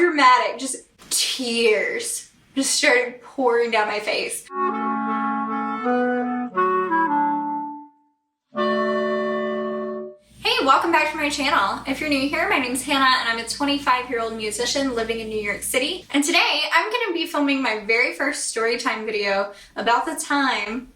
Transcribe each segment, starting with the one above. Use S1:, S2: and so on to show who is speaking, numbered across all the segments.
S1: dramatic, just tears just started pouring down my face. Hey, welcome back to my channel. If you're new here, my name's Hannah and I'm a 25-year-old musician living in New York City. And today I'm gonna be filming my very first story time video about the time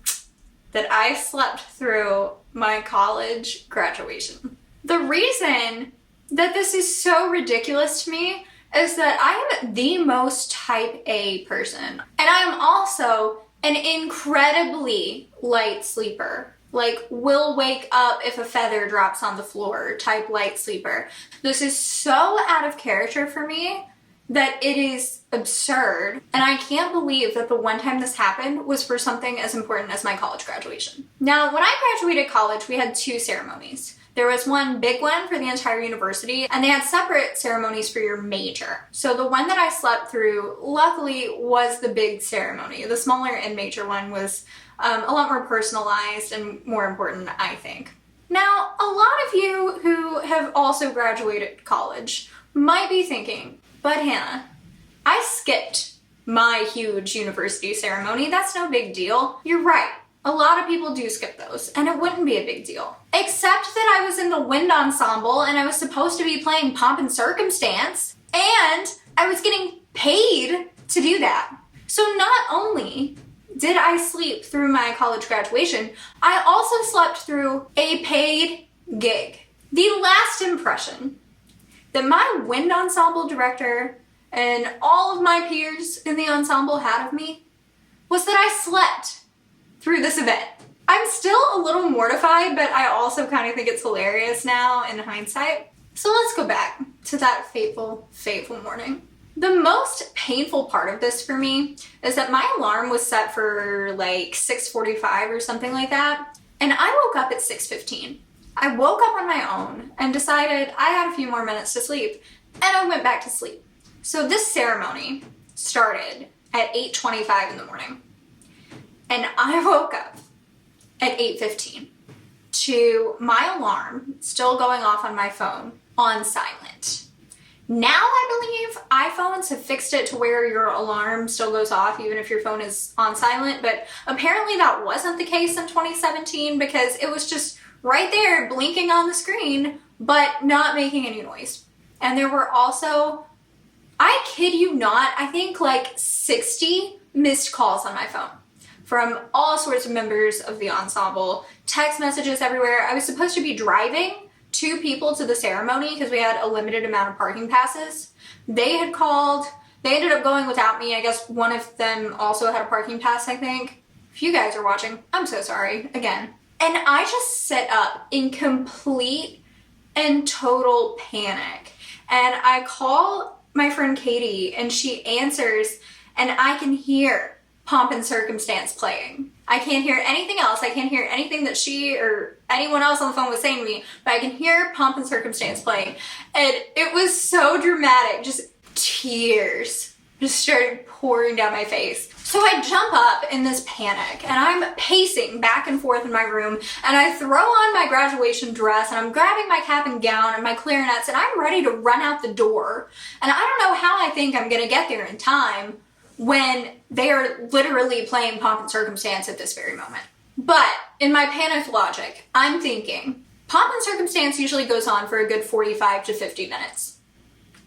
S1: that I slept through my college graduation. The reason that this is so ridiculous to me is that I am the most type A person. And I am also an incredibly light sleeper. Like, will wake up if a feather drops on the floor type light sleeper. This is so out of character for me that it is absurd. And I can't believe that the one time this happened was for something as important as my college graduation. Now, when I graduated college, we had two ceremonies. There was one big one for the entire university, and they had separate ceremonies for your major. So the one that I slept through, luckily, was the big ceremony. The smaller and major one was a lot more personalized and more important, I think. Now, a lot of you who have also graduated college might be thinking, but Hannah, I skipped my huge university ceremony. That's no big deal. You're right. A lot of people do skip those, and it wouldn't be a big deal. Except that I was in the wind ensemble, and I was supposed to be playing Pomp and Circumstance, and I was getting paid to do that. So not only did I sleep through my college graduation, I also slept through a paid gig. The last impression that my wind ensemble director and all of my peers in the ensemble had of me was that I slept through this event. I'm still a little mortified, but I also kind of think it's hilarious now in hindsight. So let's go back to that fateful, fateful morning. The most painful part of this for me is that my alarm was set for like 6:45 or something like that, and I woke up at 6:15. I woke up on my own and decided I had a few more minutes to sleep, and I went back to sleep. So this ceremony started at 8:25 in the morning. And I woke up at 8:15 to my alarm still going off on my phone on silent. Now I believe iPhones have fixed it to where your alarm still goes off even if your phone is on silent, but apparently that wasn't the case in 2017 because it was just right there blinking on the screen but not making any noise. And there were also, I kid you not, I think like 60 missed calls on my phone from all sorts of members of the ensemble, text messages everywhere. I was supposed to be driving two people to the ceremony because we had a limited amount of parking passes. They had called, they ended up going without me. I guess one of them also had a parking pass, I think. If you guys are watching, I'm so sorry, again. And I just sit up in complete and total panic. And I call my friend Katie and she answers and I can hear Pomp and Circumstance playing. I can't hear anything else. I can't hear anything that she or anyone else on the phone was saying to me, but I can hear Pomp and Circumstance playing. And it was so dramatic, just tears just started pouring down my face. So I jump up in this panic and I'm pacing back and forth in my room and I throw on my graduation dress and I'm grabbing my cap and gown and my clarinets and I'm ready to run out the door. And I don't know how I think I'm gonna get there in time when they are literally playing Pomp and Circumstance at this very moment. But in my panicked logic, I'm thinking, Pomp and Circumstance usually goes on for a good 45 to 50 minutes.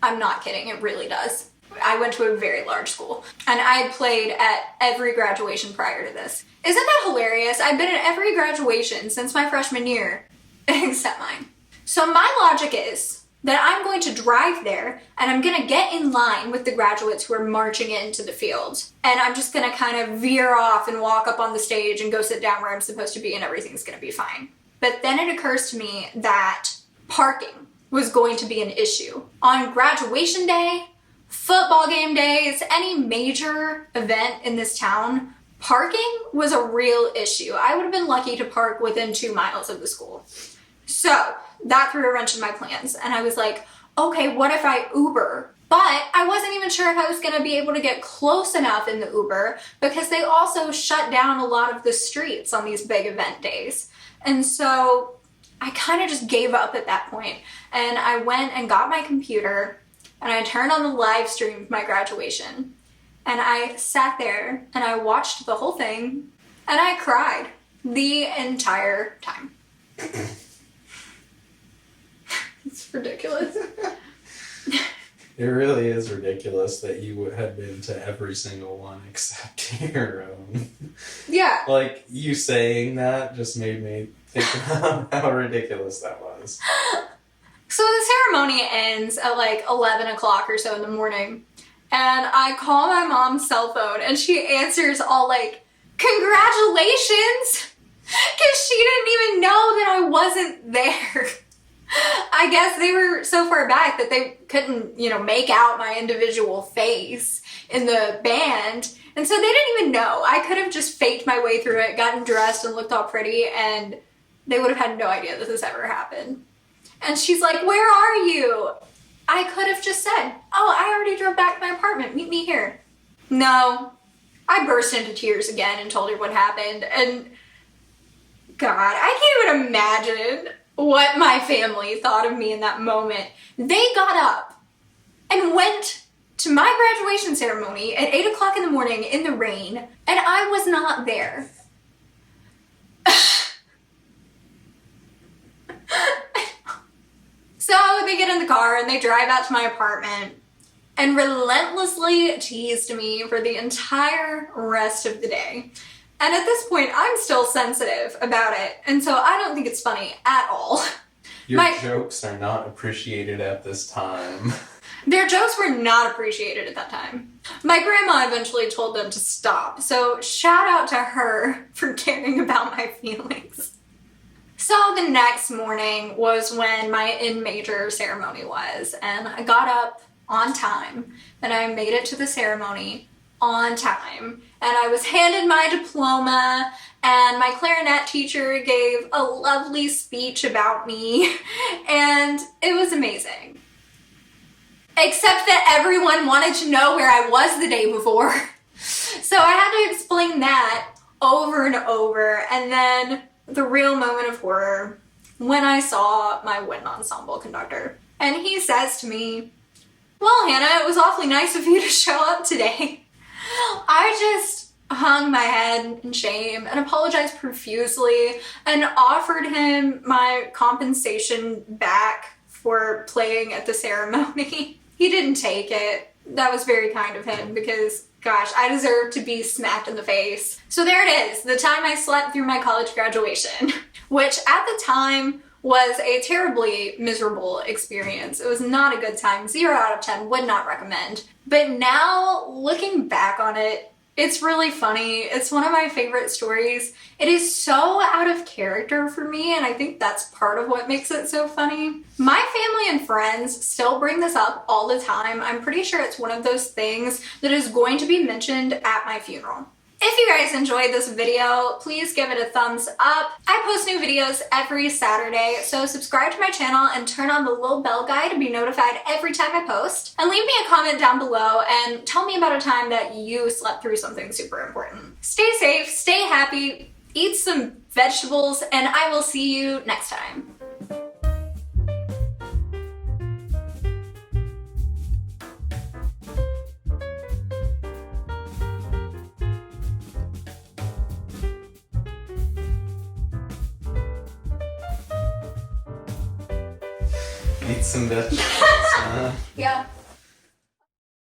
S1: I'm not kidding, it really does. I went to a very large school, and I had played at every graduation prior to this. Isn't that hilarious? I've been at every graduation since my freshman year, except mine. So my logic is that I'm going to drive there and I'm gonna get in line with the graduates who are marching into the field. And I'm just gonna kind of veer off and walk up on the stage and go sit down where I'm supposed to be and everything's gonna be fine. But then it occurs to me that parking was going to be an issue. On graduation day, football game days, any major event in this town, parking was a real issue. I would have been lucky to park within 2 miles of the school. So that threw a wrench in my plans. And I was like, okay, what if I Uber? But I wasn't even sure if I was gonna be able to get close enough in the Uber because they also shut down a lot of the streets on these big event days. And so I kind of just gave up at that point. And I went and got my computer and I turned on the live stream of my graduation. And I sat there and I watched the whole thing and I cried the entire time. It's ridiculous.
S2: It really is ridiculous that you had been to every single one except your own.
S1: Yeah.
S2: Like, you saying that just made me think about how ridiculous that was.
S1: So the ceremony ends at like 11 o'clock or so in the morning. And I call my mom's cell phone and she answers all like, "Congratulations!" Because she didn't even know that I wasn't there. I guess they were so far back that they couldn't, make out my individual face in the band. And so they didn't even know. I could have just faked my way through it, gotten dressed and looked all pretty, and they would have had no idea that this ever happened. And she's like, "Where are you?" I could have just said, "Oh, I already drove back to my apartment. Meet me here." No. I burst into tears again and told her what happened. And God, I can't even imagine what my family thought of me in that moment. They got up and went to my graduation ceremony at 8 o'clock in the morning in the rain, and I was not there. So they get in the car and they drive out to my apartment and relentlessly teased me for the entire rest of the day. And at this point, I'm still sensitive about it, and so I don't think it's funny at all.
S2: Your jokes are not appreciated at this time.
S1: Their jokes were not appreciated at that time. My grandma eventually told them to stop, so shout out to her for caring about my feelings. So the next morning was when my in-major ceremony was, and I got up on time, and I made it to the ceremony on time, and I was handed my diploma, and my clarinet teacher gave a lovely speech about me, and it was amazing. Except that everyone wanted to know where I was the day before. So I had to explain that over and over, and then the real moment of horror when I saw my wind ensemble conductor. And he says to me, "Well, Hannah, it was awfully nice of you to show up today." I just hung my head in shame and apologized profusely and offered him my compensation back for playing at the ceremony. He didn't take it. That was very kind of him because, gosh, I deserve to be smacked in the face. So there it is, the time I slept through my college graduation, which at the time was a terribly miserable experience. It was not a good time. 0 out of 10, would not recommend. But now, looking back on it, it's really funny. It's one of my favorite stories. It is so out of character for me, and I think that's part of what makes it so funny. My family and friends still bring this up all the time. I'm pretty sure it's one of those things that is going to be mentioned at my funeral. If you guys enjoyed this video, please give it a thumbs up. I post new videos every Saturday, so subscribe to my channel and turn on the little bell guy to be notified every time I post. And leave me a comment down below and tell me about a time that you slept through something super important. Stay safe, stay happy, eat some vegetables, and I will see you next time.
S2: Eat some vegetables, huh?
S1: Yeah.